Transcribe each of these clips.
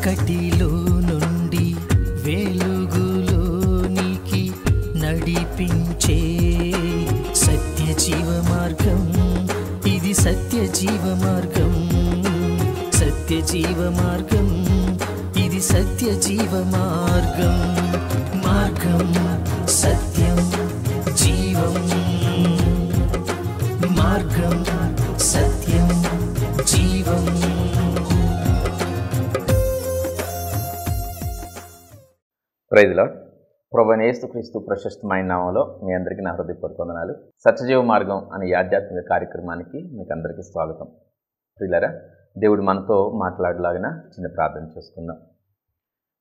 చీకటిలో నుండి వెలుగులోనికి నడిపించే సత్య జీవ మార్గం, ఇది సత్య జీవ మార్గం, సత్య జీవ మార్గం, ఇది సత్య జీవ మార్గం. మార్గం సత్యం జీవం, మార్గం సత్యం జీవం. Praise Lord. ప్రభువైన యేసుక్రీస్తు ప్రశస్తమైన నామములో మీ అందరికీ నా హృదయపూర్వక వందనాలు. సత్యజీవ మార్గం అనే ఆధ్యాత్మిక కార్యక్రమానికి మీకు అందరికీ స్వాగతం. ప్రియులారా, దేవుడు మనతో మాట్లాడలాగిన చిన్న ప్రార్థన చేసుకుందాం.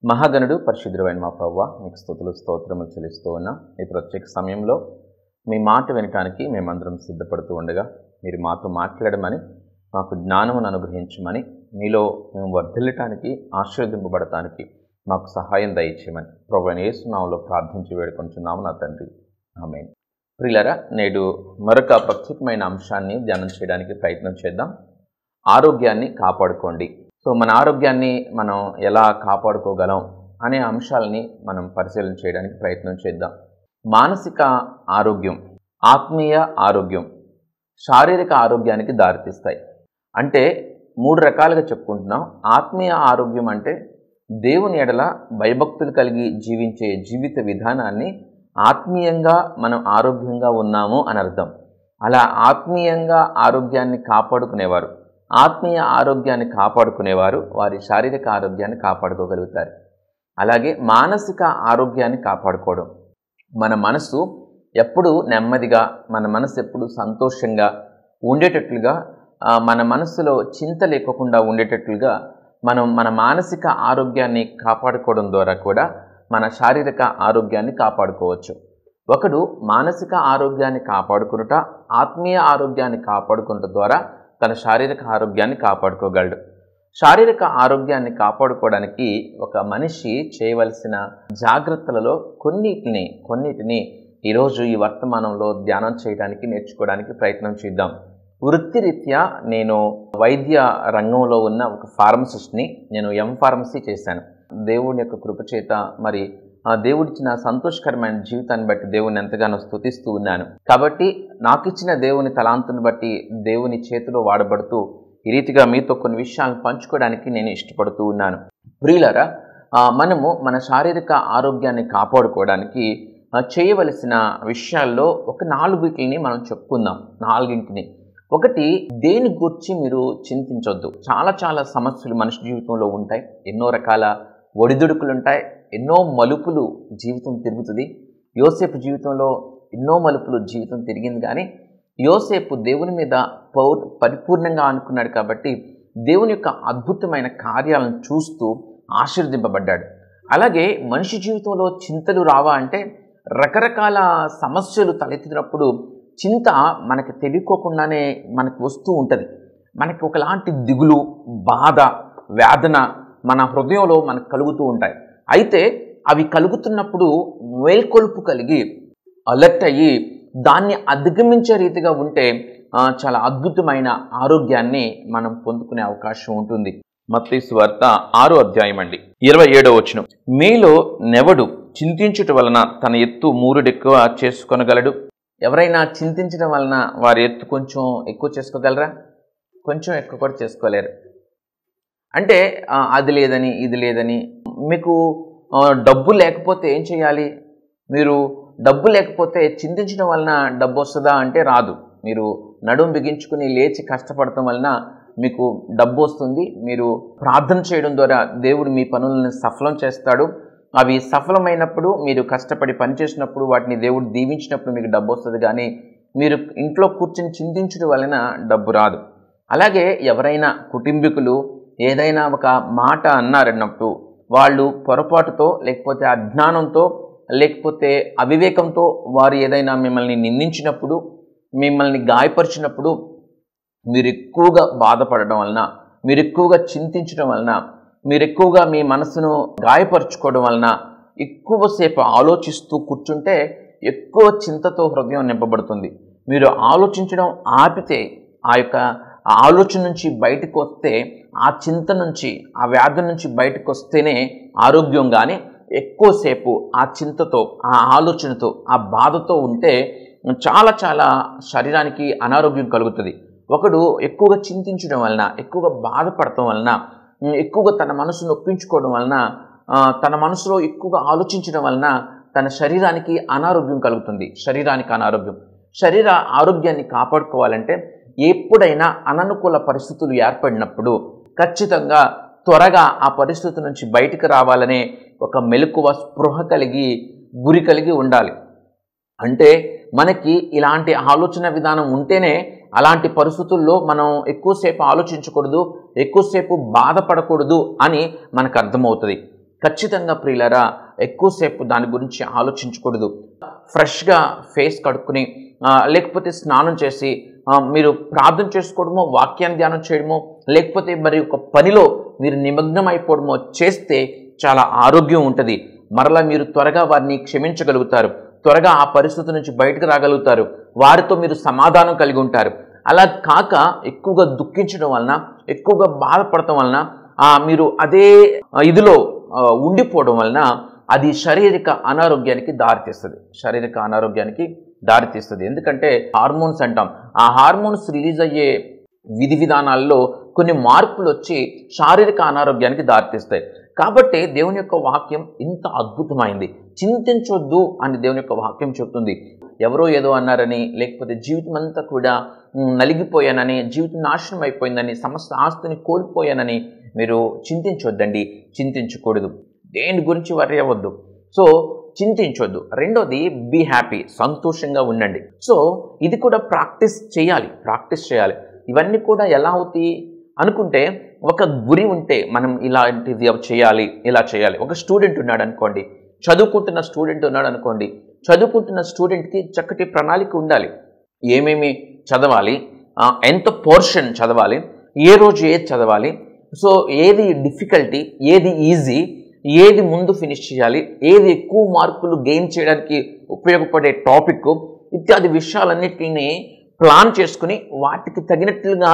మహాగణుడు పరిశుద్ధుడైన మా ప్రభువా, మీకు స్తుతులు స్తోత్రములు చెల్లిస్తూ ఉన్నాం. ఈ ప్రత్యేక సమయంలో మీ మాట వినటానికి మేమందరం సిద్ధపడుతూ ఉండగా మీరు మాతో మాట్లాడమని, మాకు జ్ఞానమును అనుగ్రహించమని, మీలో మేము వర్ధిల్లటానికి ఆశీర్వదింపబడటానికి మాకు సహాయం దయచేయమని ప్రభువైన యేసు నామములో ప్రార్థించి వేడుకొంచున్నాము నా తండ్రి, ఆమేన్. ప్రియులారా, నేడు మరొక ప్రత్యేకమైన అంశాన్ని ధ్యానం చేయడానికి ప్రయత్నం చేద్దాం. ఆరోగ్యాన్ని కాపాడుకోండి. సో మన ఆరోగ్యాన్ని మనం ఎలా కాపాడుకోగలం అనే అంశాలని మనం పరిశీలన చేయడానికి ప్రయత్నం చేద్దాం. మానసిక ఆరోగ్యం, ఆత్మీయ ఆరోగ్యం, శారీరక ఆరోగ్యానికి దారితీస్తాయి. అంటే మూడు రకాలుగా చెప్పుకుంటున్నాం. ఆత్మీయ ఆరోగ్యం అంటే దేవుని ఎడల భయభక్తులు కలిగి జీవించే జీవిత విధానాన్ని ఆత్మీయంగా మనం ఆరోగ్యంగా ఉన్నాము అని అర్థం. అలా ఆత్మీయంగా ఆరోగ్యాన్ని కాపాడుకునేవారు, ఆత్మీయ ఆరోగ్యాన్ని కాపాడుకునేవారు వారి శారీరక ఆరోగ్యాన్ని కాపాడుకోగలుగుతారు. అలాగే మానసిక ఆరోగ్యాన్ని కాపాడుకోవడం, మన మనసు ఎప్పుడు నెమ్మదిగా, మన మనసు ఎప్పుడు సంతోషంగా ఉండేటట్లుగా, మన మనసులో చింత లేకుండా ఉండేటట్లుగా మనం మన మానసిక ఆరోగ్యాన్ని కాపాడుకోవడం ద్వారా కూడా మన శారీరక ఆరోగ్యాన్ని కాపాడుకోవచ్చు. ఒకడు మానసిక ఆరోగ్యాన్ని కాపాడుకునుట, ఆత్మీయ ఆరోగ్యాన్ని కాపాడుకునుట ద్వారా తన శారీరక ఆరోగ్యాన్ని కాపాడుకోగలడు. శారీరక ఆరోగ్యాన్ని కాపాడుకోవడానికి ఒక మనిషి చేయవలసిన జాగ్రత్తలలో కొన్నిటిని ఈరోజు ఈ వర్తమానంలో ధ్యానం చేయడానికి, నేర్చుకోవడానికి ప్రయత్నం చేద్దాం. వృత్తిరీత్యా నేను వైద్య రంగంలో ఉన్న ఒక ఫార్మసిస్ట్ని. నేను ఎంఫార్మసీ చేశాను. దేవుని యొక్క కృపచేత మరి ఆ దేవుడిచ్చిన సంతోషకరమైన జీవితాన్ని బట్టి దేవుని ఎంతగానో స్తుతిస్తూ ఉన్నాను. కాబట్టి నాకు ఇచ్చిన దేవుని తలాంతుని బట్టి దేవుని చేతిలో వాడబడుతూ ఈ రీతిగా మీతో కొన్ని విషయాలను పంచుకోవడానికి నేను ఇష్టపడుతూ ఉన్నాను. ప్రియులారా, మనము మన శారీరక ఆరోగ్యాన్ని కాపాడుకోవడానికి చేయవలసిన విషయాల్లో ఒక 4 మనం చెప్పుకుందాం. 4. ఒకటి, దేని గురించి మీరు చింతించొద్దు. చాలా సమస్యలు మనిషి జీవితంలో ఉంటాయి. ఎన్నో రకాల ఒడిదుడుకులు ఉంటాయి. ఎన్నో మలుపులు జీవితం తిరుగుతుంది. యోసేపు జీవితంలో ఎన్నో మలుపులు జీవితం తిరిగింది. కానీ యోసేపు దేవుని మీద పరిపూర్ణంగా అనుకున్నాడు కాబట్టి దేవుని యొక్క అద్భుతమైన కార్యాలను చూస్తూ ఆశీర్వదింపబడ్డాడు. అలాగే మనిషి జీవితంలో చింతలు రావా అంటే, రకరకాల సమస్యలు తలెత్తినప్పుడు చింత మనకి తెలియకోకుండానే మనకు వస్తూ ఉంటుంది. మనకి ఒకలాంటి దిగులు, బాధ, వేదన మన హృదయంలో మనకు కలుగుతూ ఉంటాయి. అయితే అవి కలుగుతున్నప్పుడు మేల్కొలుపు కలిగి అలర్ట్ అయ్యి దాన్ని అధిగమించే రీతిగా ఉంటే చాలా అద్భుతమైన ఆరోగ్యాన్ని మనం పొందుకునే అవకాశం ఉంటుంది. మత్తయి సువార్త 6వ అధ్యాయం 27వ వచనం. మీలో నెవడు చింతించుట వలన తన ఎత్తు 3 ఎక్కువ చేసుకొనగలడు? ఎవరైనా చింతించడం వలన వారి ఎత్తు కొంచెం ఎక్కువ చేసుకోగలరా? కొంచెం ఎక్కువ కూడా చేసుకోలేరు. అంటే అది లేదని ఇది లేదని. మీకు డబ్బు లేకపోతే ఏం చేయాలి? మీరు డబ్బు లేకపోతే చింతించడం వలన డబ్బు వస్తుందా అంటే రాదు. మీరు నడుం బిగించుకుని లేచి కష్టపడటం వలన మీకు డబ్బు వస్తుంది. మీరు ప్రార్థన చేయడం ద్వారా దేవుడు మీ పనులను సఫలం చేస్తాడు. అవి సఫలమైనప్పుడు, మీరు కష్టపడి పనిచేసినప్పుడు, వాటిని దేవుడు దీవించినప్పుడు మీకు డబ్బు వస్తుంది. కానీ మీరు ఇంట్లో కూర్చొని చింతించడం వలన డబ్బు రాదు. అలాగే ఎవరైనా కుటుంబీకులు ఏదైనా ఒక మాట అన్నారన్నప్పుడు, వాళ్ళు పొరపాటుతో, లేకపోతే అజ్ఞానంతో, లేకపోతే అవివేకంతో వారు ఏదైనా మిమ్మల్ని నిందించినప్పుడు, మిమ్మల్ని గాయపరిచినప్పుడు మీరు ఎక్కువగా బాధపడడం వలన, మీరు ఎక్కువగా చింతించడం వలన, మీరు ఎక్కువగా మీ మనసును గాయపరుచుకోవడం వలన, ఎక్కువసేపు ఆలోచిస్తూ కూర్చుంటే ఎక్కువ చింతతో హృదయం నింపబడుతుంది. మీరు ఆలోచించడం ఆపితే, ఆ యొక్క ఆ ఆలోచన నుంచి బయటకు వస్తే, ఆ చింత నుంచి, ఆ వ్యాధి నుంచి బయటకు వస్తేనే ఆరోగ్యం. కానీ ఎక్కువసేపు ఆ చింతతో, ఆ ఆలోచనతో, ఆ బాధతో ఉంటే చాలా చాలా శరీరానికి అనారోగ్యం కలుగుతుంది. ఒకడు ఎక్కువగా చింతించడం వలన, ఎక్కువగా బాధపడటం వలన, ఎక్కువగా తన మనసును నొప్పించుకోవడం వలన, తన మనసులో ఎక్కువగా ఆలోచించడం వలన తన శరీరానికి అనారోగ్యం కలుగుతుంది. శరీరానికి అనారోగ్యం. శరీర ఆరోగ్యాన్ని కాపాడుకోవాలంటే ఎప్పుడైనా అననుకూల పరిస్థితులు ఏర్పడినప్పుడు ఖచ్చితంగా త్వరగా ఆ పరిస్థితి నుంచి బయటకు రావాలనే ఒక మెలకువ, స్పృహ కలిగి, గురి కలిగి ఉండాలి. అంటే మనకి ఇలాంటి ఆలోచన విధానం ఉంటేనే అలాంటి పరిస్థితుల్లో మనం ఎక్కువసేపు ఆలోచించకూడదు, ఎక్కువసేపు బాధపడకూడదు అని మనకు అర్థమవుతుంది. ఖచ్చితంగా ప్రియులారా, ఎక్కువసేపు దాని గురించి ఆలోచించకూడదు. ఫ్రెష్గా ఫేస్ కడుక్కుని, లేకపోతే స్నానం చేసి మీరు ప్రార్థన చేసుకోవడమో, వాక్యాన్ని ధ్యానం చేయడమో, లేకపోతే మరి ఒక పనిలో మీరు నిమగ్నం అయిపోవడమో చేస్తే చాలా ఆరోగ్యం ఉంటుంది. మరలా మీరు త్వరగా వారిని క్షమించగలుగుతారు, త్వరగా ఆ పరిస్థితి నుంచి బయటకు రాగలుగుతారు, వారితో మీరు సమాధానం కలిగి ఉంటారు. అలా కాక ఎక్కువగా దుఃఖించడం వలన, ఎక్కువగా బాధపడటం వలన, మీరు అదే ఇదిలో ఉండిపోవడం వలన అది శారీరక అనారోగ్యానికి దారితీస్తుంది. శారీరక అనారోగ్యానికి దారితీస్తుంది. ఎందుకంటే హార్మోన్స్ అంటాం. ఆ హార్మోన్స్ రిలీజ్ అయ్యే విధి విధానాల్లో కొన్ని మార్పులు వచ్చి శారీరక అనారోగ్యానికి దారితీస్తాయి. కాబట్టి దేవుని యొక్క వాక్యం ఇంత అద్భుతమైంది. చింతించొద్దు అని దేవుని యొక్క వాక్యం చెప్తుంది. ఎవరో ఏదో అన్నారని, లేకపోతే జీవితం అంతా కూడా నలిగిపోయానని, జీవితం నాశనం అయిపోయిందని, సమస్త ఆస్తిని కోల్పోయానని మీరు చింతించొద్దండి. చింతించకూడదు. దేని గురించి వరి అవ్వద్దు. సో చింతించొద్దు. రెండోది, బీ హ్యాపీ, సంతోషంగా ఉండండి. సో ఇది కూడా ప్రాక్టీస్ చేయాలి. ఇవన్నీ కూడా ఎలా అవుతాయి అనుకుంటే, ఒక గురి ఉంటే మనం ఇలాంటిది చేయాలి, ఇలా చేయాలి. ఒక స్టూడెంట్ ఉన్నాడు అనుకోండి, చదువుకుంటున్న స్టూడెంట్కి చక్కటి ప్రణాళిక ఉండాలి. ఏమేమి చదవాలి, ఎంత పోర్షన్ చదవాలి, ఏ రోజు ఏది చదవాలి, సో ఏది డిఫికల్టీ, ఏది ఈజీ, ఏది ముందు ఫినిష్ చేయాలి, ఏది ఎక్కువ మార్కులు గెయిన్ చేయడానికి ఉపయోగపడే టాపిక్, ఇత్యాది విషయాలన్నిటిని ప్లాన్ చేసుకుని వాటికి తగినట్లుగా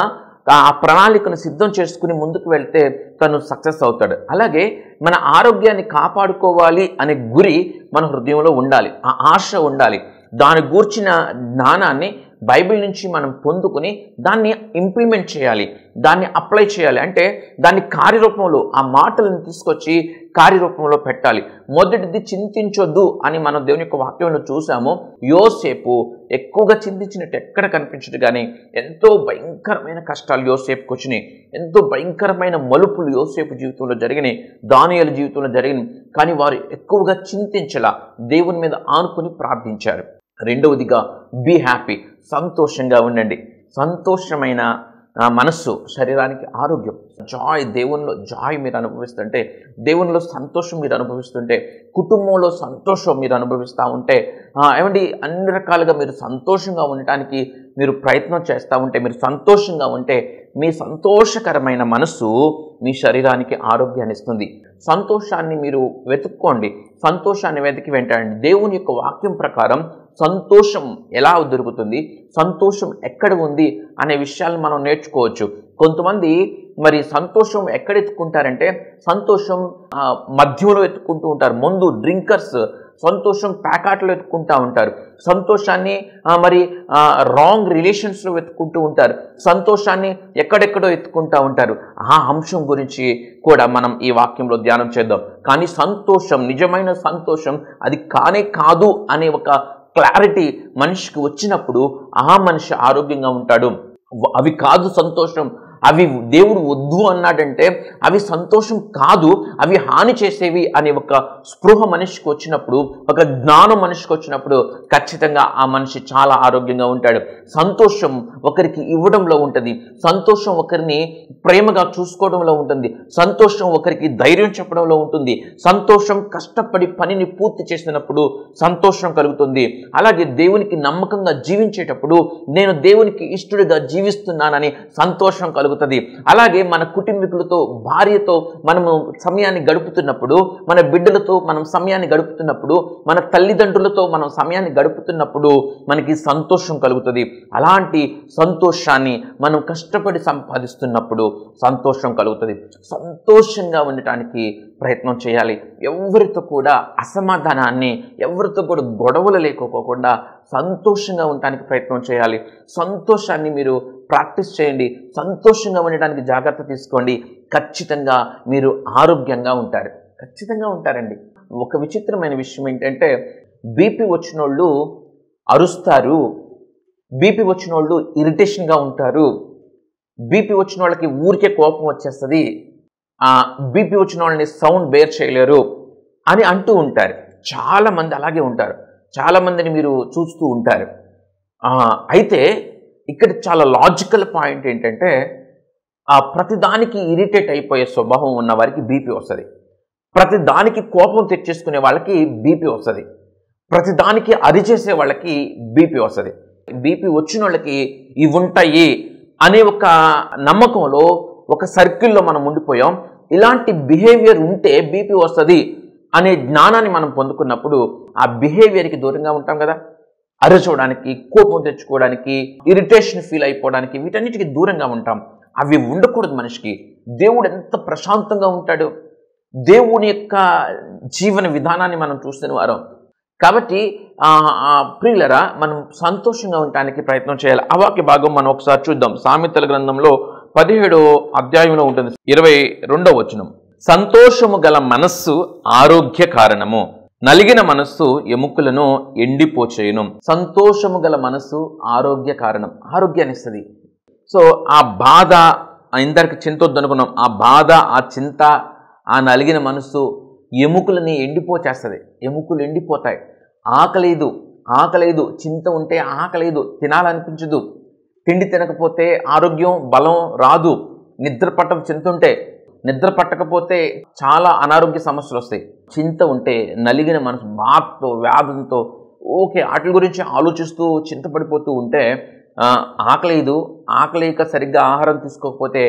ఆ ప్రణాళికను సిద్ధం చేసుకుని ముందుకు వెళ్తే తను సక్సెస్ అవుతాడు. అలాగే మన ఆరోగ్యాన్ని కాపాడుకోవాలి అనే గురి మన హృదయంలో ఉండాలి, ఆ ఆశ ఉండాలి. దాని గూర్చిన జ్ఞానాన్ని బైబిల్ నుంచి మనం పొందుకుని దాన్ని ఇంప్లిమెంట్ చేయాలి, దాన్ని అప్లై చేయాలి. అంటే దాన్ని కార్యరూపంలో, ఆ మాటలను తీసుకొచ్చి కార్యరూపంలో పెట్టాలి. మొదటిది చింతించొద్దు అని మనం దేవుని యొక్క వాక్యంలో చూసాము. యోసేపు ఎక్కువగా చింతించినట్టు ఎక్కడ కనిపించదు, కానీ ఎంతో భయంకరమైన కష్టాలు యోసేపుకి వచ్చినాయి, ఎంతో భయంకరమైన మలుపులు యోసేపు జీవితంలో జరిగినాయి, దానియేలు జీవితంలో జరిగినాయి. కానీ వారు ఎక్కువగా చింతించలా, దేవుని మీద ఆనుకుని ప్రార్థించారు. రెండవదిగా, బీ హ్యాపీ, సంతోషంగా ఉండండి. సంతోషమైన మనస్సు శరీరానికి ఆరోగ్యం. దేవునిలో జాయ్ మీరు అనుభవిస్తుంటే, దేవునిలో సంతోషం మీరు అనుభవిస్తుంటే, కుటుంబంలో సంతోషం మీరు అనుభవిస్తూ ఉంటే, ఏమండి అన్ని రకాలుగా మీరు సంతోషంగా ఉండటానికి మీరు ప్రయత్నం చేస్తూ ఉంటే, మీరు సంతోషంగా ఉంటే, మీ సంతోషకరమైన మనస్సు మీ శరీరానికి ఆరోగ్యాన్ని ఇస్తుంది. సంతోషాన్ని మీరు వెతుక్కోండి, సంతోషాన్ని వెతికి వెంటండి. దేవుని యొక్క వాక్యం ప్రకారం సంతోషం ఎలా దొరుకుతుంది, సంతోషం ఎక్కడ ఉంది అనే విషయాలను మనం నేర్చుకోవచ్చు. కొంతమంది మరి సంతోషం ఎక్కడ ఎత్తుకుంటారంటే, సంతోషం మద్యంలో ఎత్తుకుంటూ ఉంటారు. ముందు డ్రింకర్స్ సంతోషం ప్యాకాట్లో ఎత్తుకుంటూ ఉంటారు. సంతోషాన్ని మరి రాంగ్ రిలేషన్స్లో వెతుక్కుంటూ ఉంటారు. సంతోషాన్ని ఎక్కడెక్కడో ఎత్తుకుంటూ ఉంటారు. ఆ అంశం గురించి కూడా మనం ఈ వాక్యంలో ధ్యానం చేద్దాం. కానీ సంతోషం, నిజమైన సంతోషం అది కానే కాదు అనే ఒక క్లారిటీ మనిషికి వచ్చినప్పుడు ఆ మనిషి ఆరోగ్యంగా ఉంటాడు. అవి కాదు సంతోషం, అవి దేవుడు వద్దు అన్నాడంటే అవి సంతోషం కాదు, అవి హాని చేసేవి అనే ఒక స్పృహ మనిషికి వచ్చినప్పుడు, ఒక జ్ఞానం మనిషికి వచ్చినప్పుడు ఖచ్చితంగా ఆ మనిషి చాలా ఆరోగ్యంగా ఉంటాడు. సంతోషం ఒకరికి ఇవ్వడంలో ఉంటుంది, సంతోషం ఒకరిని ప్రేమగా చూసుకోవడంలో ఉంటుంది, సంతోషం ఒకరికి ధైర్యం చెప్పడంలో ఉంటుంది, సంతోషం కష్టపడి పనిని పూర్తి చేసినప్పుడు సంతోషం కలుగుతుంది. అలాగే దేవునికి నమ్మకంగా జీవించేటప్పుడు నేను దేవునికి ఇష్టడుగా జీవిస్తున్నానని సంతోషం కలుగుతుంది. కలుగుతుంది. అలాగే మన కుటుంబీకులతో, భార్యతో మనము సమయాన్ని గడుపుతున్నప్పుడు, మన బిడ్డలతో మనం సమయాన్ని గడుపుతున్నప్పుడు, మన తల్లిదండ్రులతో మనం సమయాన్ని గడుపుతున్నప్పుడు మనకి సంతోషం కలుగుతుంది. అలాంటి సంతోషాన్ని మనం కష్టపడి సంపాదిస్తున్నప్పుడు సంతోషం కలుగుతుంది. సంతోషంగా ఉండటానికి ప్రయత్నం చేయాలి. ఎవరితో కూడా అసమాధానాన్ని, ఎవరితో కూడా గొడవలు లేకపోకుండా సంతోషంగా ఉండటానికి ప్రయత్నం చేయాలి. సంతోషాన్ని మీరు ప్రాక్టీస్ చేయండి. సంతోషంగా ఉండడానికి జాగ్రత్త తీసుకోండి. ఖచ్చితంగా మీరు ఆరోగ్యంగా ఉంటారు. ఖచ్చితంగా ఉంటారండి. ఒక విచిత్రమైన విషయం ఏంటంటే, బీపీ వచ్చిన వాళ్ళు అరుస్తారు, బీపీ వచ్చిన వాళ్ళు ఇరిటేషన్గా ఉంటారు, బీపీ వచ్చిన వాళ్ళకి ఊరికే కోపం వచ్చేస్తుంది, బీపీ వచ్చిన వాళ్ళని సౌండ్ బేర్ చేయలేరు అని అంటూ ఉంటారు. చాలామంది అలాగే ఉంటారు. చాలామందిని మీరు చూస్తూ ఉంటారు. అయితే ఇక్కడ చాలా లాజికల్ పాయింట్ ఏంటంటే, ప్రతిదానికి ఇరిటేట్ అయిపోయే స్వభావం ఉన్న వారికి బీపీ వస్తుంది. ప్రతిదానికి కోపం తెచ్చేసుకునే వాళ్ళకి బీపీ వస్తుంది. ప్రతిదానికి అరిచేసే వాళ్ళకి బీపీ వస్తుంది. బీపీ వచ్చిన వాళ్ళకి ఇవి ఉంటాయి అనే ఒక నమ్మకంలో, ఒక సర్కిల్లో మనం ఉండిపోయాం. ఇలాంటి బిహేవియర్ ఉంటే బీపీ వస్తుంది అనే జ్ఞానాన్ని మనం పొందుకున్నప్పుడు ఆ బిహేవియర్కి దూరంగా ఉంటాం కదా. అరచోవడానికి, కోపం తెచ్చుకోవడానికి, ఇరిటేషన్ ఫీల్ అయిపోవడానికి, వీటన్నిటికీ దూరంగా ఉంటాం. అవి ఉండకూడదు మనిషికి. దేవుడు ఎంత ప్రశాంతంగా ఉంటాడు. దేవుని యొక్క జీవన విధానాన్ని మనం చూస్తున్న వారం. కాబట్టి ప్రియులరా, మనం సంతోషంగా ఉండటానికి ప్రయత్నం చేయాలి. ఆ వాక్య భాగం మనం ఒకసారి చూద్దాం. సామెతల గ్రంథంలో 17వ అధ్యాయంలో ఉంటుంది, 22వ వచనం. సంతోషము గల మనస్సు ఆరోగ్య కారణము, నలిగిన మనస్సు ఎముకలను ఎండిపోచేయును. సంతోషము గల మనస్సు ఆరోగ్య కారణం, ఆరోగ్యాన్ని ఇస్తుంది. సో ఆ బాధ, ఇందరికి చింత వద్దనుకున్నాం, ఆ బాధ, ఆ చింత, ఆ నలిగిన మనస్సు ఎముకలని ఎండిపోచేస్తుంది. ఎముకలు ఎండిపోతాయి. ఆకలేదు, చింత ఉంటే ఆకలేదు, తినాలనిపించదు. తిండి తినకపోతే ఆరోగ్యం, బలం రాదు. నిద్ర పట్టక చింత ఉంటే, నిద్ర పట్టకపోతే చాలా అనారోగ్య సమస్యలు వస్తాయి. చింత ఉంటే, నలిగిన మనసు, బాధతో, వ్యాధంతో వాటి గురించి ఆలోచిస్తూ చింతపడిపోతూ ఉంటే ఆకలేక సరిగ్గా ఆహారం తీసుకోకపోతే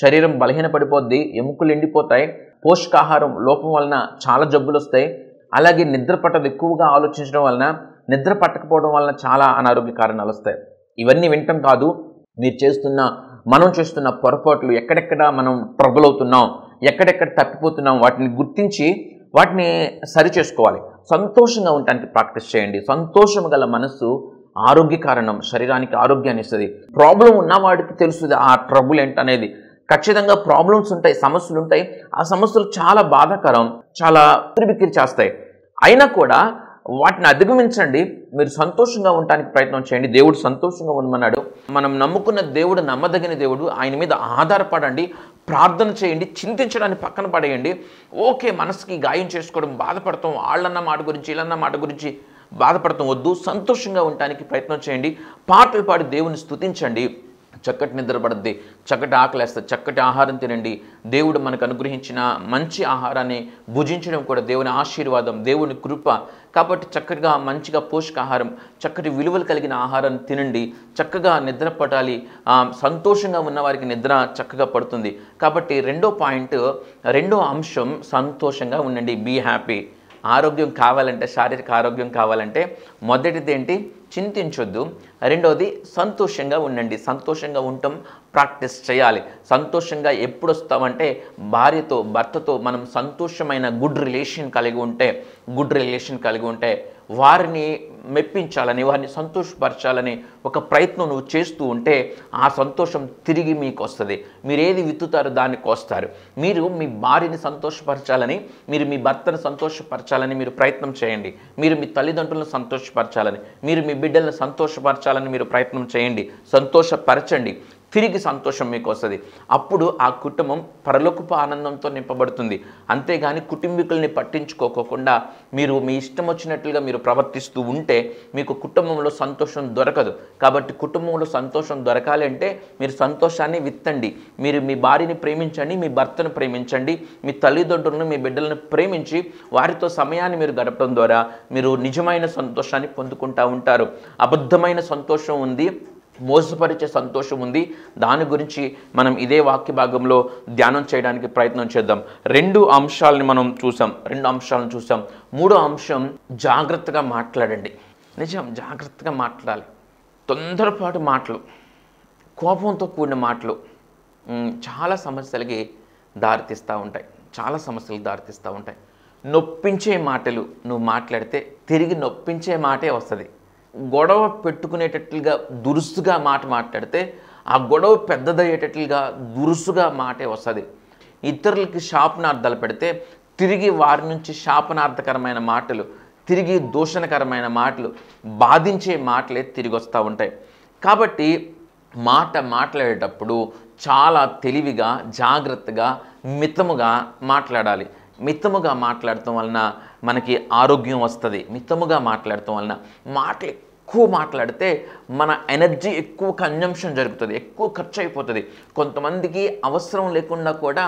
శరీరం బలహీనపడిపోద్ది, ఎముకలు ఎండిపోతాయి. పోషకాహారం లోపం వలన చాలా జబ్బులు వస్తాయి. అలాగే నిద్ర పట్టదు, ఎక్కువగా ఆలోచించడం వలన, నిద్ర పట్టకపోవడం వలన చాలా అనారోగ్య కారణాలు వస్తాయి. ఇవన్నీ వింటాం కాదు, మనం చేస్తున్న పొరపాట్లు, ఎక్కడెక్కడ మనం ట్రబుల్ అవుతున్నాం, ఎక్కడెక్కడ తప్పిపోతున్నాం, వాటిని గుర్తించి వాటిని సరి చేసుకోవాలి. సంతోషంగా ఉండటానికి ప్రాక్టీస్ చేయండి. సంతోషం గల మనస్సు ఆరోగ్య కారణం, శరీరానికి ఆరోగ్యాన్ని ఇస్తుంది. ప్రాబ్లం ఉన్నవాడికి తెలుస్తుంది ఆ ట్రబుల్ ఏంటనేది. ఖచ్చితంగా ప్రాబ్లమ్స్ ఉంటాయి, సమస్యలు ఉంటాయి. ఆ సమస్యలు చాలా బాధాకరం, చాలా ఉరిబిక్కిరి చేస్తాయి. అయినా కూడా వాటిని అధిగమించండి. మీరు సంతోషంగా ఉండటానికి ప్రయత్నం చేయండి. దేవుడు సంతోషంగా ఉండమన్నాడు. మనం నమ్ముకున్న దేవుడు నమ్మదగిన దేవుడు. ఆయన మీద ఆధారపడండి, ప్రార్థన చేయండి, చింతించడాన్ని పక్కన పడేయండి. మనసుకి గాయం చేసుకోవడం, బాధపడతాం, వాళ్ళన్న మాట గురించి, వీళ్ళన్న మాట గురించి బాధపడతాం వద్దు. సంతోషంగా ఉండటానికి ప్రయత్నం చేయండి. పాటలు పాడి దేవుని స్తుతించండి. చక్కటి నిద్ర పడుద్ది, చక్కటి ఆకలేస్తుంది, చక్కటి ఆహారం తినండి. దేవుడు మనకు అనుగ్రహించిన మంచి ఆహారాన్ని భుజించడం కూడా దేవుని ఆశీర్వాదం, దేవుని కృప. కాబట్టి చక్కగా మంచిగా పోషకాహారం, చక్కటి విలువలు కలిగిన ఆహారాన్ని తినండి. చక్కగా నిద్ర పడాలి. సంతోషంగా ఉన్న వారికి నిద్ర చక్కగా పడుతుంది. కాబట్టి రెండో అంశం సంతోషంగా ఉండండి. Be happy. ఆరోగ్యం కావాలంటే, శారీరక ఆరోగ్యం కావాలంటే మొదటిది ఏంటి? చింతించొద్దు. రెండవది సంతోషంగా ఉండండి. సంతోషంగా ఉండటం ప్రాక్టీస్ చేయాలి. సంతోషంగా ఎప్పుడు వస్తామంటే, భార్యతో, భర్తతో మనం సంతోషమైన గుడ్ రిలేషన్ కలిగి ఉంటే వారిని మెప్పించాలని, వారిని సంతోషపరచాలని ఒక ప్రయత్నం నువ్వు చేస్తూ ఉంటే ఆ సంతోషం తిరిగి మీకు వస్తుంది. మీరు ఏది విత్తుతారో దాన్ని కోస్తారు. మీరు మీ భార్యని సంతోషపరచాలని, మీరు మీ భర్తను సంతోషపరచాలని మీరు ప్రయత్నం చేయండి. మీరు మీ తల్లిదండ్రులను సంతోషపరచాలని, మీరు మీ బిడ్డలను సంతోషపరచాలని మీరు ప్రయత్నం చేయండి. సంతోషపరచండి. తిరిగి సంతోషం మీకు వస్తుంది. అప్పుడు ఆ కుటుంబం పరలోకపు ఆనందంతో నింపబడుతుంది. అంతేగాని కుటుంబీకుల్ని పట్టించుకోకుండా మీరు మీ ఇష్టం వచ్చినట్లుగా మీరు ప్రవర్తిస్తూ ఉంటే మీకు కుటుంబంలో సంతోషం దొరకదు. కాబట్టి కుటుంబంలో సంతోషం దొరకాలి అంటే మీరు సంతోషాన్ని విత్తండి. మీరు మీ భార్యని ప్రేమించండి, మీ భర్తను ప్రేమించండి, మీ తల్లిదండ్రులను, మీ బిడ్డలను ప్రేమించి వారితో సమయాన్ని మీరు గడపడం ద్వారా మీరు నిజమైన సంతోషాన్ని పొందుకుంటూ ఉంటారు. అబద్ధమైన సంతోషం ఉంది, మోసపరిచే సంతోషం ఉంది. దాని గురించి మనం ఇదే వాక్య భాగంలో ధ్యానం చేయడానికి ప్రయత్నం చేద్దాం. 2 అంశాలని మనం చూసాం, 2 అంశాలను చూసాం. 3వ అంశం జాగ్రత్తగా మాట్లాడండి. నిజం, జాగ్రత్తగా మాట్లాడాలి. తొందరపాటు మాటలు, కోపంతో కూడిన మాటలు చాలా సమస్యలకి దారితీస్తూ ఉంటాయి. చాలా సమస్యలకు దారితీస్తూ ఉంటాయి. నొప్పించే మాటలు నువ్వు మాట్లాడితే తిరిగి నొప్పించే మాటే వస్తుంది. గొడవ పెట్టుకునేటట్లుగా దురుసుగా మాట మాట్లాడితే ఆ గొడవ పెద్దదయ్యేటట్లుగా దురుసుగా మాటే వస్తుంది. ఇతరులకి శాపనార్థాలు పెడితే తిరిగి వారి నుంచి శాపనార్థకరమైన మాటలు, తిరిగి దూషణకరమైన మాటలు, బాధించే మాటలే తిరిగి వస్తూ ఉంటాయి. కాబట్టి మాట్లాడేటప్పుడు చాలా తెలివిగా, జాగ్రత్తగా, మితముగా మాట్లాడాలి. మితముగా మాట్లాడటం వలన మనకి ఆరోగ్యం వస్తుంది. మితముగా మాట్లాడటం వలన ఎక్కువ మాట్లాడితే మన ఎనర్జీ ఎక్కువ కన్జంప్షన్ జరుగుతుంది, ఎక్కువ ఖర్చు అయిపోతుంది. కొంతమందికి అవసరం లేకుండా కూడా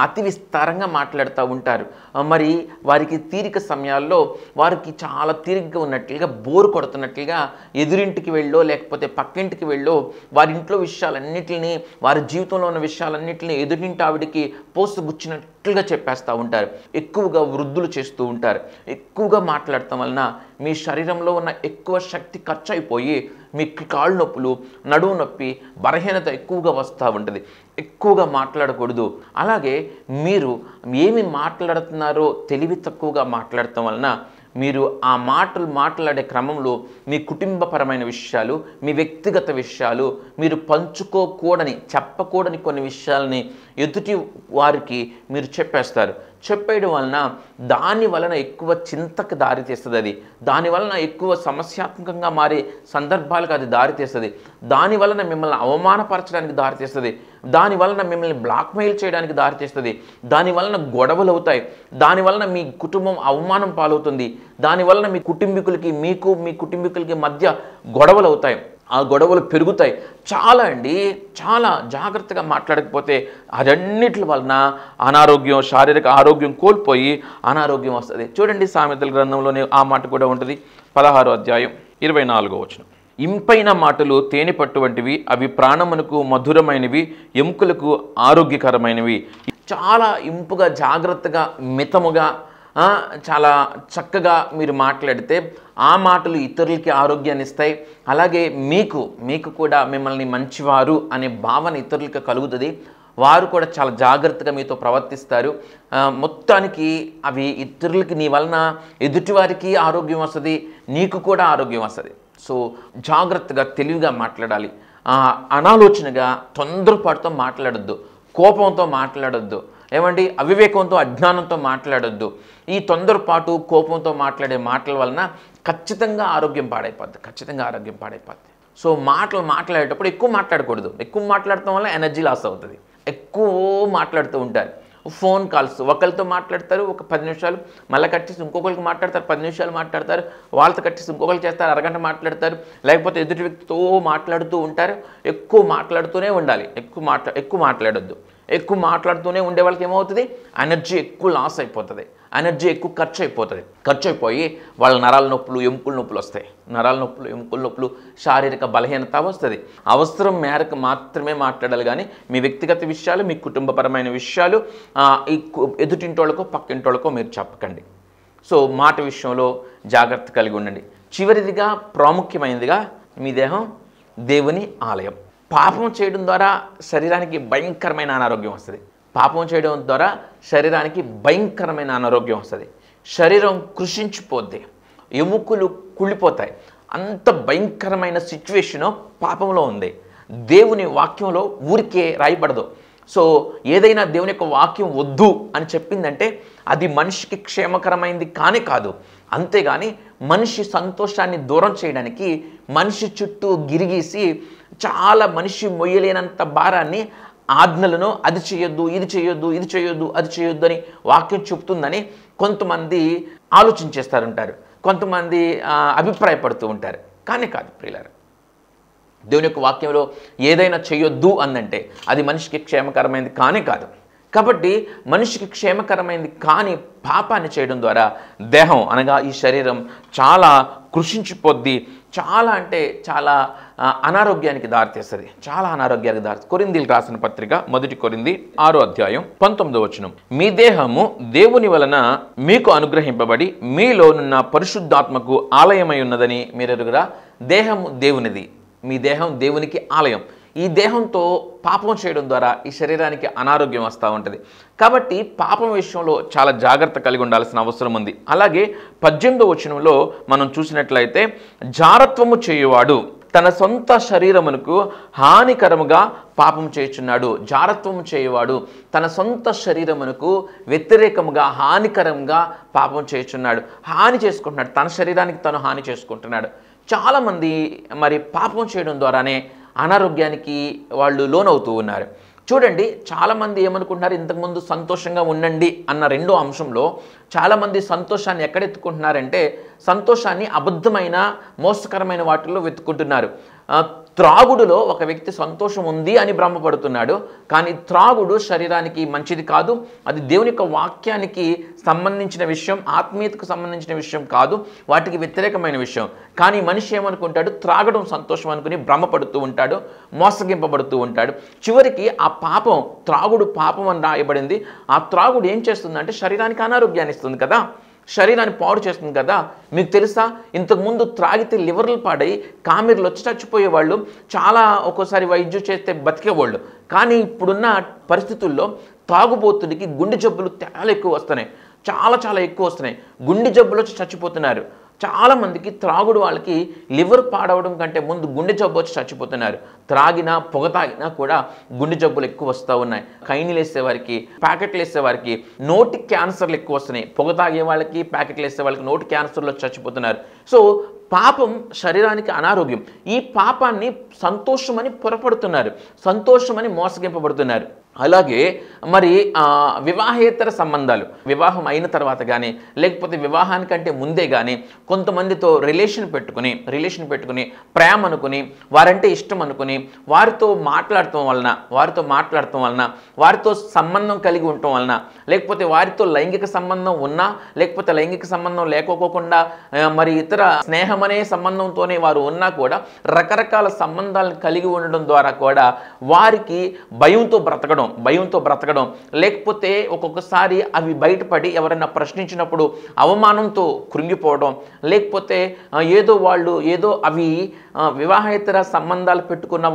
అతి విస్తారంగా మాట్లాడుతూ ఉంటారు. మరి వారికి తీరిక సమయాల్లో వారికి చాలా తీరికగా ఉన్నట్లుగా, బోరు కొడుతున్నట్లుగా ఎదురింటికి వెళ్ళో లేకపోతే పక్కింటికి వెళ్ళో వారి ఇంట్లో విషయాలన్నిటిని, వారి జీవితంలో ఉన్న విషయాలన్నిటిని ఎదురింటి ఆవిడికి పోసుగుచ్చినట్లుగా చెప్పేస్తూ ఉంటారు. ఎక్కువగా వృద్ధులు చేస్తూ ఉంటారు. ఎక్కువగా మాట్లాడటం వలన మీ శరీరంలో ఉన్న ఎక్కువ శక్తి ఖర్చు అయిపోయి మీకు కాళ్ళు నొప్పులు, నడుము నొప్పి, బలహీనత ఎక్కువగా వస్తూ ఉంటుంది. ఎక్కువగా మాట్లాడకూడదు. అలాగే మీరు ఏమి మాట్లాడుతున్నారో తెలివి తక్కువగా మాట్లాడటం వలన మీరు ఆ మాటలు మాట్లాడే క్రమంలో మీ కుటుంబపరమైన విషయాలు, మీ వ్యక్తిగత విషయాలు, మీరు పంచుకోకూడని, చెప్పకూడని కొన్ని విషయాలని ఎదుటి వారికి మీరు చెప్పేస్తారు. చెప్పేయడం వలన దాని వలన ఎక్కువ చింతకు దారితీస్తుంది. అది దాని వలన ఎక్కువ సమస్యాత్మకంగా మారే సందర్భాలకు అది దారితీస్తుంది. దాని వలన మిమ్మల్ని అవమానపరచడానికి దారితీస్తుంది. దాని వలన మిమ్మల్ని బ్లాక్మెయిల్ చేయడానికి దారితీస్తుంది. దాని వలన గొడవలు అవుతాయి. దాని వలన మీ కుటుంబం అవమానం పాలవుతుంది. దాని వలన మీ కుటుంబీకులకి, మీకు మీ కుటుంబీకులకి మధ్య గొడవలు అవుతాయి. ఆ గొడవలు పెరుగుతాయి. చాలా జాగ్రత్తగా మాట్లాడకపోతే అదన్నిటి వలన అనారోగ్యం, శారీరక ఆరోగ్యం కోల్పోయి అనారోగ్యం వస్తుంది. చూడండి, సామెతల గ్రంథంలోనే ఆ మాట కూడా ఉంటుంది. 16వ అధ్యాయం 24వ వచనం. ఇంపైన మాటలు తేనె పట్టు వంటివి, అవి ప్రాణమునకు మధురమైనవి, ఎముకలకు ఆరోగ్యకరమైనవి. చాలా ఇంపుగా, జాగ్రత్తగా, మితముగా, చాలా చక్కగా మీరు మాట్లాడితే ఆ మాటలు ఇతరులకి ఆరోగ్యాన్ని ఇస్తాయి. అలాగే మీకు కూడా మిమ్మల్ని మంచివారు అనే భావన ఇతరులకి కలుగుతుంది. వారు కూడా చాలా జాగ్రత్తగా మీతో ప్రవర్తిస్తారు. మొత్తానికి అవి ఇతరులకి, నీ వలన ఎదుటివారికి ఆరోగ్యం వస్తుంది, నీకు కూడా ఆరోగ్యం వస్తుంది. సో జాగ్రత్తగా, తెలివిగా మాట్లాడాలి. అనాలోచనగా, తొందరపాటుతో మాట్లాడొద్దు, కోపంతో మాట్లాడొద్దు, అవివేకంతో, అజ్ఞానంతో మాట్లాడొద్దు. ఈ తొందరపాటు, కోపంతో మాట్లాడే మాటల వలన ఖచ్చితంగా ఆరోగ్యం పాడైపోద్ది. సో మాట్లాడేటప్పుడు ఎక్కువ మాట్లాడకూడదు. ఎక్కువ మాట్లాడటం వల్ల ఎనర్జీ లాస్ అవుతుంది. ఎక్కువ మాట్లాడుతూ ఉంటారు. ఫోన్ కాల్స్, ఒకరితో మాట్లాడతారు ఒక 10 నిమిషాలు, మళ్ళీ కట్టేసి ఇంకొకరికి మాట్లాడతారు, 10 నిమిషాలు మాట్లాడతారు, వాళ్ళతో కట్టేసి ఇంకొకరికి చేస్తారు, అరగంట మాట్లాడతారు. లేకపోతే ఎదుటి వ్యక్తితో మాట్లాడుతూ ఉంటారు. ఎక్కువ మాట్లాడుతూనే ఉండాలి. ఎక్కువ మాట్లాడొద్దు. ఎక్కువ మాట్లాడుతూనే ఉండే వాళ్ళకి ఏమవుతుంది? ఎనర్జీ ఎక్కువ లాస్ అయిపోతుంది. ఎనర్జీ ఎక్కువ ఖర్చు అయిపోయి వాళ్ళ నరాల నొప్పులు, ఎముకల నొప్పులు వస్తాయి. నరాల నొప్పులు, ఎముకల నొప్పులు, శారీరక బలహీనత వస్తుంది. అవసరం మేరకు మాత్రమే మాట్లాడాలి. కానీ మీ వ్యక్తిగత విషయాలు, మీ కుటుంబపరమైన విషయాలు ఎదుటింటోళ్ళకో పక్కింటోళ్ళకో మీరు చెప్పకండి. సో మాట విషయంలో జాగ్రత్త కలిగి ఉండండి. చివరిదిగా, ప్రాముఖ్యమైనదిగా, మీ దేహం దేవుని ఆలయం. పాపం చేయడం ద్వారా శరీరానికి భయంకరమైన అనారోగ్యం వస్తుంది. శరీరం కృషించిపోద్ది, ఎముకలు కుళ్ళిపోతాయి. అంత భయంకరమైన సిచ్యువేషను పాపంలో ఉంది. దేవుని వాక్యంలో ఊరికే రాయబడదు. సో ఏదైనా దేవుని యొక్క వాక్యం వద్దు అని చెప్పిందంటే అది మనిషికి క్షేమకరమైంది కాదు. అంతేగాని మనిషి సంతోషాన్ని దూరం చేయడానికి మనిషి చుట్టూ గిరిగీసి చాలా మనిషి మొయ్యలేనంత భారాన్ని, ఆజ్ఞలను అది చేయొద్దు, ఇది చేయొద్దు, అది చేయొద్దు అని వాక్యం చెప్తుందని కొంతమంది ఆలోచించేస్తారంటారు. కొంతమంది అభిప్రాయపడుతూ ఉంటారు. కానీ కాదు ప్రియులారా, దేవుని యొక్క వాక్యంలో ఏదైనా చేయొద్దు అందంటే అది మనిషికి క్షేమకరమైనది కాదు. కాబట్టి మనిషికి క్షేమకరమైనది కాని పాపాన్ని చేయడం ద్వారా దేహం అనగా ఈ శరీరం చాలా కృషించిపోద్ది, చాలా అంటే చాలా అనారోగ్యానికి దారితీస్తుంది, చాలా అనారోగ్యానికి దారి. కొరింథీయులకు రాసిన పత్రిక 1 కొరింథీ 6వ అధ్యాయం 19వ వచనం, మీ దేహము దేవుని వలన మీకు అనుగ్రహింపబడి మీలోనున్న పరిశుద్ధాత్మకు ఆలయమై ఉన్నదని మీరు ఎరుగురా. దేహము దేవునిది, మీ దేహం దేవునికి ఆలయం. ఈ దేహంతో పాపం చేయడం ద్వారా ఈ శరీరానికి అనారోగ్యం వస్తూ ఉంటుంది. కాబట్టి పాపం విషయంలో చాలా జాగ్రత్త కలిగి ఉండాల్సిన అవసరం ఉంది. అలాగే 18వ వచనంలో మనం చూసినట్లయితే, జారత్వము చేయువాడు తన సొంత శరీరమునకు హానికరముగా పాపం చేయుచున్నాడు. జారత్వము చేయువాడు తన సొంత శరీరమునకు వ్యతిరేకముగా హానికరంగా పాపం చేయుచున్నాడు. హాని చేసుకుంటున్నాడు, తన శరీరానికి తను హాని చేసుకుంటున్నాడు. చాలామంది మరి పాపం చేయడం ద్వారానే అనారోగ్యానికి వాళ్ళు లోనవుతూ ఉన్నారు. చూడండి, చాలామంది ఏమనుకుంటున్నారు, ఇంతకుముందు సంతోషంగా ఉండండి అన్న రెండో అంశంలో చాలామంది సంతోషాన్ని ఎక్కడ ఎత్తుకుంటున్నారంటే సంతోషాన్ని అబద్ధమైన మోసకరమైన వాటిల్లో వెతుక్కుంటున్నారు. త్రాగుడులో ఒక వ్యక్తి సంతోషం ఉంది అని భ్రమపడుతున్నాడు, కానీ త్రాగుడు శరీరానికి మంచిది కాదు. అది దేవుని యొక్క వాక్యానికి సంబంధించిన విషయం, ఆత్మీయతకు సంబంధించిన విషయం కాదు, వాటికి వ్యతిరేకమైన విషయం. కానీ మనిషి ఏమనుకుంటాడు, త్రాగడం సంతోషం అనుకుని భ్రమపడుతూ ఉంటాడు, మోసగింపబడుతూ ఉంటాడు. చివరికి ఆ పాపం, త్రాగుడు పాపం అని రాయబడింది. ఆ త్రాగుడు ఏం చేస్తుందంటే శరీరానికి అనారోగ్యాన్ని ఇస్తుంది కదా, శరీరాన్ని పాడు చేస్తుంది కదా. మీకు తెలుసా, ఇంతకుముందు త్రాగితే లివర్లు పాడై కామెర్లు వచ్చి చచ్చిపోయేవాళ్ళు, చాలా ఒక్కోసారి వైద్యం చేస్తే బతికేవాళ్ళు. కానీ ఇప్పుడున్న పరిస్థితుల్లో తాగుబోతుడికి గుండె జబ్బులు చాలా ఎక్కువ వస్తున్నాయి, చాలా ఎక్కువ వస్తున్నాయి. గుండె జబ్బులు వచ్చి చచ్చిపోతున్నారు. చాలామందికి త్రాగుడు వాళ్ళకి లివర్ పాడవడం కంటే ముందు గుండె జబ్బు వచ్చి చచ్చిపోతున్నారు. త్రాగినా పొగ తాగినా కూడా గుండె జబ్బులు ఎక్కువ వస్తూ ఉన్నాయి. కైనీలు వేసేవారికి, ప్యాకెట్లు వేసేవారికి నోటి క్యాన్సర్లు ఎక్కువ వస్తున్నాయి. పొగ తాగే వాళ్ళకి, ప్యాకెట్లు వేసే వాళ్ళకి నోటి క్యాన్సర్లు వచ్చి చచ్చిపోతున్నారు. సో పాపం శరీరానికి అనారోగ్యం. ఈ పాపాన్ని సంతోషమని పొరపడుతున్నారు, సంతోషమని మోసగింపబడుతున్నారు. అలాగే మరి వివాహేతర సంబంధాలు, వివాహం అయిన తర్వాత కానీ లేకపోతే వివాహానికంటే ముందే కానీ కొంతమందితో రిలేషన్ పెట్టుకుని ప్రేమ అనుకుని, వారంటే ఇష్టం అనుకుని వారితో మాట్లాడటం వలన వారితో సంబంధం కలిగి ఉండటం వలన, లేకపోతే వారితో లైంగిక సంబంధం ఉన్నా లేకపోతే లైంగిక సంబంధం లేకపోకుండా మరి ఇతర స్నేహం అనే సంబంధంతోనే వారు ఉన్నా కూడా రకరకాల సంబంధాలను కలిగి ఉండడం ద్వారా కూడా వారికి భయంతో బ్రతకడం, లేకపోతే ఒక్కొక్కసారి అవి బయటపడి ఎవరైనా ప్రశ్నించినప్పుడు అవమానంతో కృంగిపోవడం, లేకపోతే ఏదో అవి వివాహేతర సంబంధాలు పెట్టుకున్న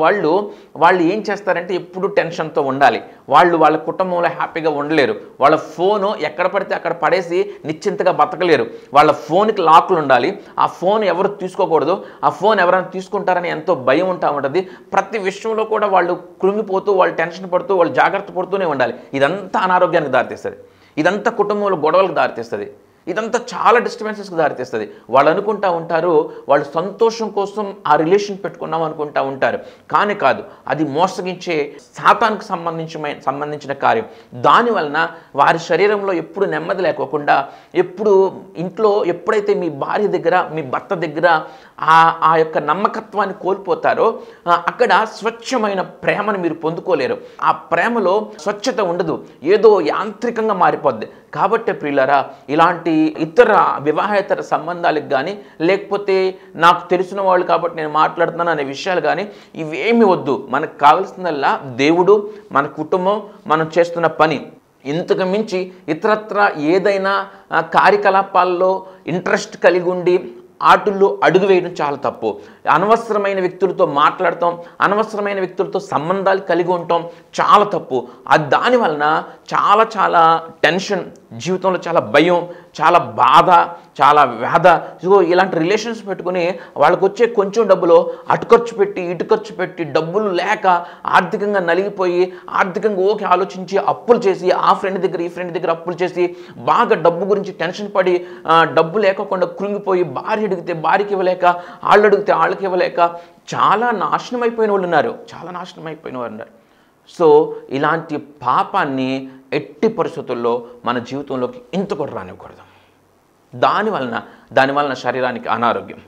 వాళ్ళు ఏం చేస్తారంటే ఎప్పుడు టెన్షన్తో ఉండాలి. వాళ్ళ కుటుంబంలో హ్యాపీగా ఉండలేరు. వాళ్ళ ఫోను ఎక్కడ పడితే అక్కడ పడేసి నిశ్చింతగా బతకలేరు. వాళ్ళ ఫోన్కి లాక్లు ఉండాలి. ఆ ఫోన్ ఎవరు తీసుకోకూడదు, ఆ ఫోన్ ఎవరైనా తీసుకుంటారని ఎంతో భయం ఉంటుంది. ప్రతి విషయంలో కూడా వాళ్ళు కృంగిపోతూ, వాళ్ళు టెన్షన్ పడుతూ, వాళ్ళు జాగ్రత్త పడుతూనే ఉండాలి. ఇదంతా అనారోగ్యానికి దారితీస్తుంది, ఇదంతా కుటుంబంలో గొడవలకు దారితీస్తుంది, ఇదంతా చాలా డిస్టర్బెన్సెస్కి దారితీస్తుంది. వాళ్ళు అనుకుంటూ ఉంటారు వాళ్ళు సంతోషం కోసం ఆ రిలేషన్ పెట్టుకున్నాం అనుకుంటూ ఉంటారు, కానీ కాదు, అది మోసగించే శాతానికి సంబంధించిన కార్యం. దానివలన వారి శరీరంలో ఎప్పుడు నెమ్మది లేకోకుండా, ఇంట్లో ఎప్పుడైతే మీ భార్య దగ్గర, మీ భర్త దగ్గర ఆ యొక్క నమ్మకత్వాన్ని కోల్పోతారో అక్కడ స్వచ్ఛమైన ప్రేమను మీరు పొందుకోలేరు. ఆ ప్రేమలో స్వచ్ఛత ఉండదు, ఏదో యాంత్రికంగా మారిపోద్ది. కాబట్టి ప్రియులారా, ఇలాంటి ఇతర వివాహేతర సంబంధాలకు కానీ, లేకపోతే నాకు తెలిసిన వాళ్ళు కాబట్టి నేను మాట్లాడుతున్నాను అనే విషయాలు కానీ ఇవేమి వద్దు. మనకు కావాల్సిందల్లా దేవుడు, మన కుటుంబం, మనం చేస్తున్న పని. ఇంతకు మించి ఇతరత్ర ఏదైనా కార్యకలాపాల్లో ఇంట్రెస్ట్ కలిగి ఉండి ఆటుల్లో అడుగు వేయడం చాలా తప్పు. అనవసరమైన వ్యక్తులతో మాట్లాడటం, అనవసరమైన వ్యక్తులతో సంబంధాలు కలిగి ఉండటం చాలా తప్పు. దానివలన చాలా టెన్షన్, జీవితంలో చాలా భయం, చాలా బాధ, చాలా వ్యాధ. ఇలాంటి రిలేషన్స్ పెట్టుకుని వాళ్ళకు వచ్చే కొంచెం డబ్బులో అటు ఖర్చు పెట్టి ఇటు ఖర్చు పెట్టి డబ్బులు లేక ఆర్థికంగా నలిగిపోయి, ఆర్థికంగా ఆలోచించి అప్పులు చేసి, ఆ ఫ్రెండ్ దగ్గర ఈ ఫ్రెండ్ దగ్గర అప్పులు చేసి బాగా డబ్బు గురించి టెన్షన్ పడి డబ్బు లేకుండా కృంగిపోయి, భార్య అడిగితే భార్యకి ఇవ్వలేక, వాళ్ళు అడిగితే వాళ్ళకి ఇవ్వలేక చాలా నాశనం అయిపోయిన వాళ్ళు ఉన్నారు. సో ఇలాంటి పాపాన్ని ఎట్టి పరిస్థితుల్లో మన జీవితంలోకి ఇంత కూడా రానివ్వకూడదు. దానివలన శరీరానికి అనారోగ్యం.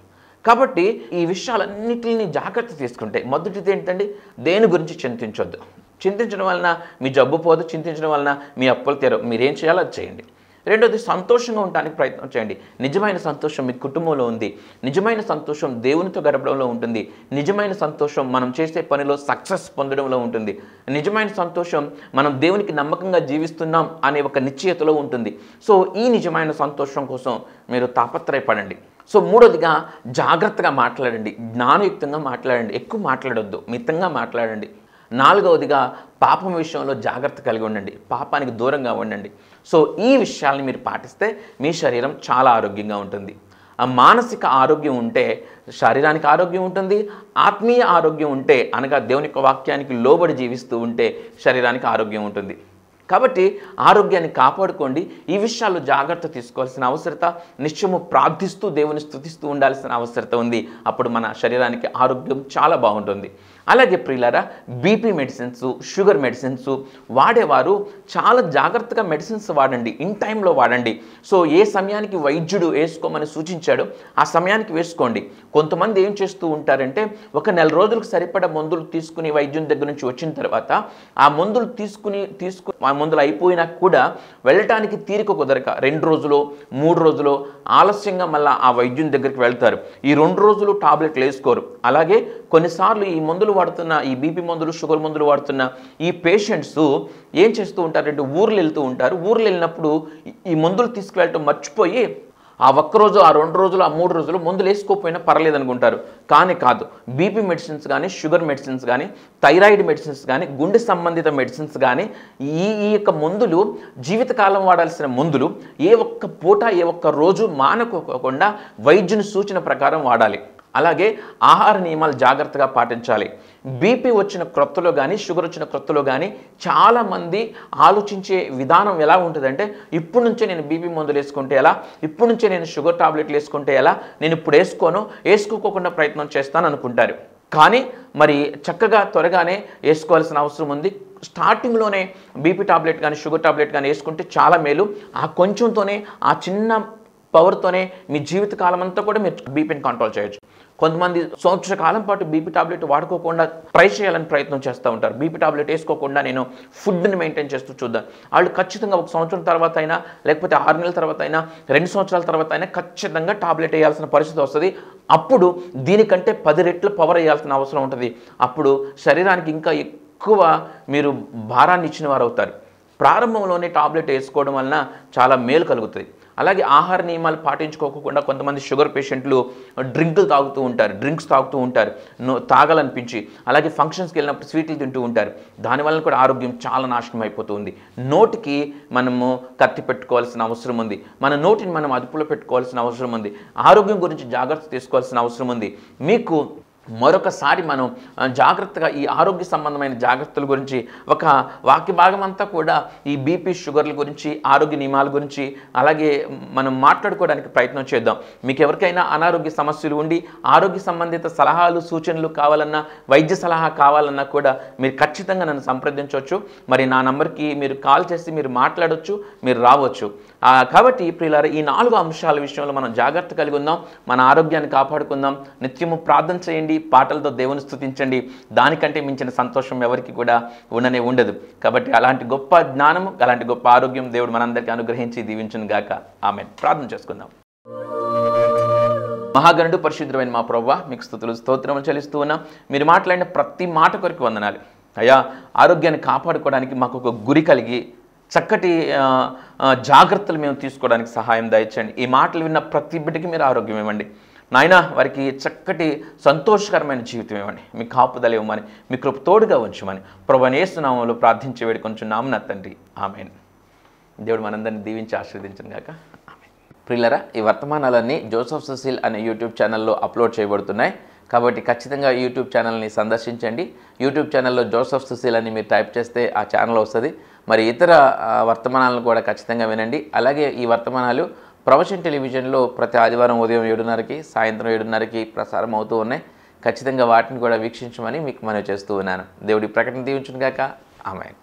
కాబట్టి ఈ విషయాలన్నిటిని జాగ్రత్త తీసుకుంటే, మొదటిది ఏంటండి, దేని గురించి చింతించొద్దు. చింతించడం వలన మీ జబ్బు పోదు, చింతించడం వలన మీ అప్పులు తీరవు. మీరేం చేయాలో అది చేయండి. రెండోది, సంతోషంగా ఉండడానికి ప్రయత్నం చేయండి. నిజమైన సంతోషం మీ కుటుంబంలో ఉంది. నిజమైన సంతోషం దేవునితో గడపడంలో ఉంటుంది. నిజమైన సంతోషం మనం చేసే పనిలో సక్సెస్ పొందడంలో ఉంటుంది. నిజమైన సంతోషం మనం దేవునికి నమ్మకంగా జీవిస్తున్నాం అనే ఒక నిశ్చయతలో ఉంటుంది. సో ఈ నిజమైన సంతోషం కోసం మీరు తాపత్రయపడండి. సో మూడోదిగా, జాగ్రత్తగా మాట్లాడండి, జ్ఞానయుక్తంగా మాట్లాడండి, ఎక్కువ మాట్లాడొద్దు, మితంగా మాట్లాడండి. నాలుగవదిగా, పాపం విషయంలో జాగ్రత్త కలిగి ఉండండి, పాపానికి దూరంగా ఉండండి. సో ఈ విషయాల్ని మీరు పాటిస్తే మీ శరీరం చాలా ఆరోగ్యంగా ఉంటుంది. ఆ మానసిక ఆరోగ్యం ఉంటే శరీరానికి ఆరోగ్యం ఉంటుంది. ఆత్మీయ ఆరోగ్యం ఉంటే, అనగా దేవుని యొక్క వాక్యానికి లోబడి జీవిస్తూ ఉంటే శరీరానికి ఆరోగ్యం ఉంటుంది. కాబట్టి ఆరోగ్యాన్ని కాపాడుకోండి. ఈ విషయాల్లో జాగ్రత్త తీసుకోవాల్సిన అవసరత, నిత్యము ప్రార్థిస్తూ దేవుని స్తుతిస్తూ ఉండాల్సిన అవసరత ఉంది. అప్పుడు మన శరీరానికి ఆరోగ్యం చాలా బాగుంటుంది. అలాగే ప్రియులారా, బీపీ మెడిసిన్స్, షుగర్ మెడిసిన్స్ వాడేవారు చాలా జాగ్రత్తగా మెడిసిన్స్ వాడండి, ఇన్ టైంలో వాడండి. సో ఏ సమయానికి వైద్యుడు వేసుకోమని సూచించాడో ఆ సమయానికి వేసుకోండి. కొంతమంది ఏం చేస్తూ ఉంటారంటే, ఒక నెల రోజులకు సరిపడా మందులు తీసుకుని వైద్యుని దగ్గర నుంచి వచ్చిన తర్వాత ఆ మందులు తీసుకుని ఆ మందులు అయిపోయినా కూడా వెళ్ళటానికి తీరిక కుదరక 2 రోజులు 3 రోజులు ఆలస్యంగా మళ్ళీ ఆ వైద్యుని దగ్గరికి వెళ్తారు. ఈ 2 రోజులు టాబ్లెట్లు వేసుకోరు. అలాగే కొన్నిసార్లు ఈ మందులు వాడుతున్న, ఈ బీపీ మందులు, షుగర్ మందులు వాడుతున్న ఈ పేషెంట్స్ ఏం చేస్తూ ఉంటారంటే, ఊర్లు వెళ్తూ ఉంటారు. ఊర్లు వెళ్ళినప్పుడు ఈ మందులు తీసుకువెళ్ళటం మర్చిపోయి ఆ ఒక్కరోజు, ఆ 2 రోజులు, ఆ 3 రోజులు మందులు వేసుకోకపోయినా పర్లేదు అనుకుంటారు. కానీ కాదు. బీపీ మెడిసిన్స్ కానీ, షుగర్ మెడిసిన్స్ కానీ, థైరాయిడ్ మెడిసిన్స్ కానీ, గుండె సంబంధిత మెడిసిన్స్ కానీ, ఈ యొక్క మందులు జీవితకాలం వాడాల్సిన మందులు ఏ ఒక్క పూట, ఏ ఒక్క రోజు మానుకోకుండా వైద్యుని సూచన ప్రకారం వాడాలి. అలాగే ఆహార నియమాలు జాగ్రత్తగా పాటించాలి. బీపీ వచ్చిన క్రొత్తలో కానీ, షుగర్ వచ్చిన క్రొత్తలో కానీ చాలామంది ఆలోచించే విధానం ఎలా ఉంటుందంటే, ఇప్పటి నుంచే నేను బీపీ మందులు వేసుకుంటే ఎలా, ఇప్పటి నుంచే నేను షుగర్ టాబ్లెట్లు వేసుకుంటే ఎలా, నేను ఇప్పుడు వేసుకోకుండా ప్రయత్నం చేస్తాను అనుకుంటారు. కానీ మరి చక్కగా త్వరగానే వేసుకోవాల్సిన అవసరం ఉంది. స్టార్టింగ్లోనే బీపీ టాబ్లెట్ కానీ, షుగర్ టాబ్లెట్ కానీ వేసుకుంటే చాలా మేలు. ఆ కొంచెంతోనే, ఆ చిన్న పవర్తోనే మీ జీవితకాలం అంతా కూడా మీరు బీపీని కంట్రోల్ చేయొచ్చు. కొంతమంది సంవత్సర కాలం పాటు బీపీ టాబ్లెట్ వాడుకోకుండా ట్రై చేయాలని ప్రయత్నం చేస్తూ ఉంటారు. బీపీ టాబ్లెట్ వేసుకోకుండా నేను ఫుడ్ని మెయింటైన్ చేస్తూ చూద్దాం. వాళ్ళు ఖచ్చితంగా 1 సంవత్సరం తర్వాత అయినా, లేకపోతే 6 నెలల తర్వాత అయినా, 2 సంవత్సరాల తర్వాత అయినా ఖచ్చితంగా టాబ్లెట్ వేయాల్సిన పరిస్థితి వస్తుంది. అప్పుడు దీనికంటే 10 రెట్లు పవర్ వేయాల్సిన అవసరం ఉంటుంది. అప్పుడు శరీరానికి ఇంకా ఎక్కువ మీరు భారాన్ని ఇచ్చిన వారు అవుతారు. ప్రారంభంలోనే టాబ్లెట్ వేసుకోవడం వలన చాలా మేలు కలుగుతుంది. అలాగే ఆహార నియమాలు పాటించుకోకుండా కొంతమంది షుగర్ పేషెంట్లు డ్రింక్స్ తాగుతూ ఉంటారు తాగాలనిపించి. అలాగే ఫంక్షన్స్కి వెళ్ళినప్పుడు స్వీట్లు తింటూ ఉంటారు. దానివల్ల కూడా ఆరోగ్యం చాలా నాశనం అయిపోతుంది. నోటికి మనము కత్తి పెట్టుకోవాల్సిన అవసరం ఉంది. మన నోటిని మనం అదుపులో పెట్టుకోవాల్సిన అవసరం ఉంది. ఆరోగ్యం గురించి జాగ్రత్త తీసుకోవాల్సిన అవసరం ఉంది. మీకు మరొకసారి మనం జాగ్రత్తగా ఈ ఆరోగ్య సంబంధమైన జాగ్రత్తల గురించి ఒక వాక్య భాగం అంతా కూడా ఈ బీపీ, షుగర్ల గురించి, ఆరోగ్య నియమాల గురించి అలాగే మనం మాట్లాడుకోవడానికి ప్రయత్నం చేద్దాం. మీకు ఎవరికైనా అనారోగ్య సమస్యలు ఉండి ఆరోగ్య సంబంధిత సలహాలు, సూచనలు కావాలన్నా, వైద్య సలహా కావాలన్నా కూడా మీరు ఖచ్చితంగా నన్ను సంప్రదించవచ్చు. మరి నా నంబర్కి మీరు కాల్ చేసి మీరు మాట్లాడవచ్చు, మీరు రావచ్చు. కాబట్టి ప్రియులారా, ఈ 4 అంశాల విషయంలో మనం జాగ్రత్త కలిగి ఉందాం. మన ఆరోగ్యాన్ని కాపాడుకుందాం. నిత్యము ప్రార్థన చేయండి, పాటలతో దేవుని స్తుతించండి. దానికంటే మించిన సంతోషం ఎవరికి కూడా ఉండదు. కాబట్టి అలాంటి గొప్ప జ్ఞానము, అలాంటి గొప్ప ఆరోగ్యం దేవుడు మనందరికీ అనుగ్రహించి దీవించును గాక. ఆమేన్. ప్రార్థన చేసుకుందాం. మహాగణుడు, పరిశుద్ధుడైన మా ప్రభువా, మీకు స్తుతులు స్తోత్రములు చెల్లిస్తూ ఉన్నాం. మీరు మాట్లాడిన ప్రతి మాట కొరకు వందనాలు అయ్యా. ఆరోగ్యాన్ని కాపాడుకోవడానికి మాకు ఒక గురి కలిగి చక్కటి జాగ్రత్తలు మేము తీసుకోవడానికి సహాయం దయచేయండి. ఈ మాటలు విన్న ప్రతి బిడ్డకి మీరు ఆరోగ్యం ఇవ్వండి నాయన. వారికి చక్కటి సంతోషకరమైన జీవితం ఇవ్వండి. మీ కాపుదల ఇవ్వమని, మీ కృప తోడుగా ఉంచమని ప్రభువైన యేసు నామములో ప్రార్థించి వేడుకొంచున్నాము నా తండ్రి. ఆమేన్. దేవుడు మనందరినీ దీవించి ఆశీర్వదించును గాక. ఆమేన్. ప్రియులారా, ఈ వర్తమానాలన్నీ జోసెఫ్ సుశీల్ అనే యూట్యూబ్ ఛానల్లో అప్లోడ్ చేయబడుతున్నాయి. కాబట్టి ఖచ్చితంగా యూట్యూబ్ ఛానల్ని సందర్శించండి. యూట్యూబ్ ఛానల్లో జోసెఫ్ సుశీల్ అని మీరు టైప్ చేస్తే ఆ ఛానల్ వస్తుంది. మరి ఇతర వర్తమానాలను కూడా ఖచ్చితంగా వినండి. అలాగే ఈ వర్తమానాలు ప్రవచన్ టెలివిజన్లో ప్రతి ఆదివారం ఉదయం 7:30కి, సాయంత్రం 7:30కి ప్రసారం అవుతూ ఉన్నాయి. ఖచ్చితంగా వాటిని కూడా వీక్షించమని మీకు మనవి చేస్తూ ఉన్నాను. దేవుడి ప్రకటన దీవించును గాక. ఆమేన్.